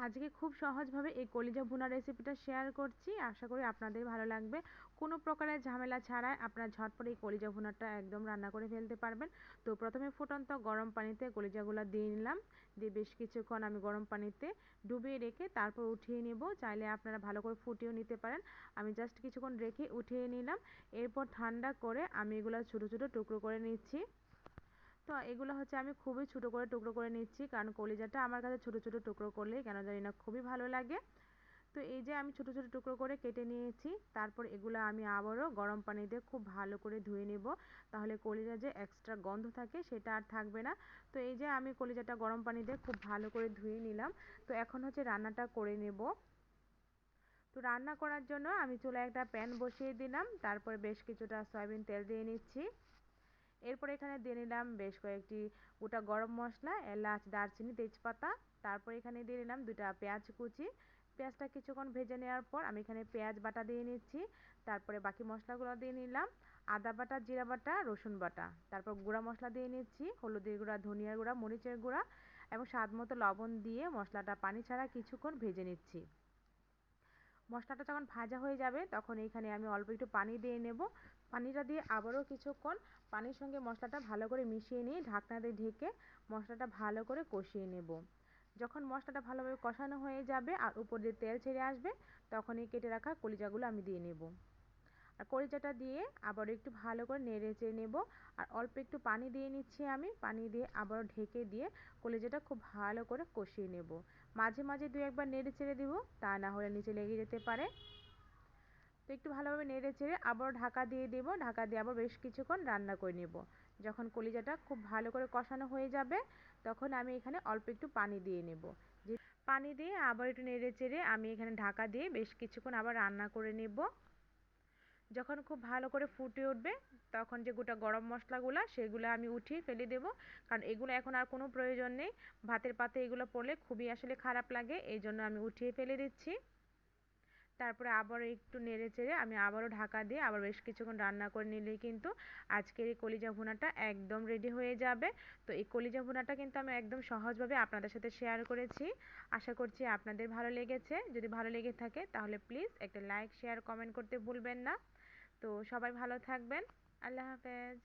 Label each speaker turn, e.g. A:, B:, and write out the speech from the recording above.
A: আজকে খুব সহজভাবে এই কলিজা ভুনা রেসিপিটা শেয়ার করছি, আশা করি আপনাদের ভালো লাগবে। কোনো প্রকারের ঝামেলা ছাড়াই আপনারা ঝটপট এই কলিজা ভুনাটা একদম রান্না করে ফেলতে পারবেন। তো প্রথমে ফুটন্ত গরম পানিতে কলিজাগুলো দিয়ে নিলাম, দিয়ে বেশ কিছুক্ষণ আমি গরম পানিতে ডুবিয়ে রেখে তারপর উঠিয়ে নেব। চাইলে আপনারা ভালো করে ফুটিয়েও নিতে পারেন। আমি জাস্ট কিছুক্ষণ রেখে উঠিয়ে নিলাম। এরপর ঠান্ডা করে আমি এগুলো ছোটো ছোটো টুকরো করে নিচ্ছি। তো এগুলো হচ্ছে আমি খুবই ছোটো করে টুকরো করে নিচ্ছি, কারণ কলিজাটা আমার কাছে ছোটো ছোটো টুকরো করলে কেন জানি না খুবই ভালো লাগে। তো এই যে আমি ছোটো ছোটো টুকরো করে কেটে নিয়েছি, তারপর এগুলো আমি আবারও গরম পানি দিয়ে খুব ভালো করে ধুয়ে নেব, তাহলে কলিজা যে এক্সট্রা গন্ধ থাকে সেটা আর থাকবে না। তো এই যে আমি কলিজাটা গরম পানি দিয়ে খুব ভালো করে ধুয়ে নিলাম। তো এখন হচ্ছে রান্নাটা করে নেব। তো রান্না করার জন্য আমি চুলায় একটা প্যান বসিয়ে দিলাম, তারপরে বেশ কিছুটা সয়াবিন তেল দিয়ে নিচ্ছি। এরপর এখানে দিয়ে নিলাম বেশ কয়েকটি গোটা গরম মশলা, এলাচ, দারচিনি, তেজপাতা। তারপর এখানে দিয়ে নিলাম 2টা পেঁয়াজ কুচি। পেঁয়াজটা কিছুক্ষণ ভেজে নেওয়ার পর আমি এখানে পেঁয়াজ বাটা দিয়ে নিচ্ছি। তারপরে বাকি মশলাগুলো দিয়ে নিলাম, আদা বাটা, জিরা বাটা, রসুন বাটা। তারপর গুঁড়া মশলা দিয়ে নিচ্ছি, হলুদের গুঁড়া, ধনিয়ার গুঁড়া, মরিচের গুঁড়া এবং স্বাদ মতো লবণ দিয়ে মশলাটা পানি ছাড়া কিছুক্ষণ ভেজে নিচ্ছি। মশলাটা যখন ভাজা হয়ে যাবে তখন এইখানে আমি অল্প একটু পানি দিয়ে নেব। পানিটা দিয়ে আবারও কিছুক্ষণ পানির সঙ্গে মশলাটা ভালো করে মিশিয়ে নিয়ে ঢাকনা দিয়ে ঢেকে মশলাটা ভালো করে কষিয়ে নেব। যখন মশলাটা ভালোভাবে কষানো হয়ে যাবে আর উপর দিয়ে তেল ছেড়ে আসবে, তখন এই কেটে রাখা কলিজাগুলো আমি দিয়ে নেব। আর কলিজাটা দিয়ে আবারও একটু ভালো করে নেড়ে চেড়ে নেব। আর অল্প একটু পানি দিয়ে নিচ্ছি আমি, পানি দিয়ে আবারও ঢেকে দিয়ে কলিজাটা খুব ভালো করে কষিয়ে নেব। মাঝে মাঝে 2-1 বার নেড়ে চেড়ে দিব, তা না হলে নিচে লেগে যেতে পারে। তো একটু ভালোভাবে নেড়ে চেড়ে আবারও ঢাকা দিয়ে দেব, ঢাকা দিয়ে আবার বেশ কিছুক্ষণ রান্না করে নেব। যখন কলিজাটা খুব ভালো করে কষানো হয়ে যাবে, তখন আমি এখানে অল্প একটু পানি দিয়ে নেব। যে পানি দিয়ে আবার একটু নেড়ে চেড়ে আমি এখানে ঢাকা দিয়ে বেশ কিছুক্ষণ আবার রান্না করে নেব। যখন খুব ভালো করে ফুটে উঠবে, তখন যে গোটা গরম মশলাগুলো সেগুলো আমি উঠিয়ে ফেলে দেব, কারণ এগুলো এখন আর কোনো প্রয়োজন নেই। ভাতের পাতে এগুলো পড়লে খুবই আসলে খারাপ লাগে, এই জন্য আমি উঠিয়ে ফেলে দিচ্ছি। তারপরে আবারও একটু নেড়ে চেড়ে আমি আবারও ঢাকা দিয়ে আবার বেশ কিছুক্ষণ রান্না করে নিলেই কিন্তু আজকের এই কলিজা ভুনাটা একদম রেডি হয়ে যাবে। তো এই কলিজা ভুনাটা কিন্তু আমি একদম সহজভাবে আপনাদের সাথে শেয়ার করেছি, আশা করছি আপনাদের ভালো লেগেছে। যদি ভালো লেগে থাকে তাহলে প্লিজ একটা লাইক, শেয়ার, কমেন্ট করতে ভুলবেন না। তো সবাই ভালো থাকবেন। আল্লাহ হাফেজ।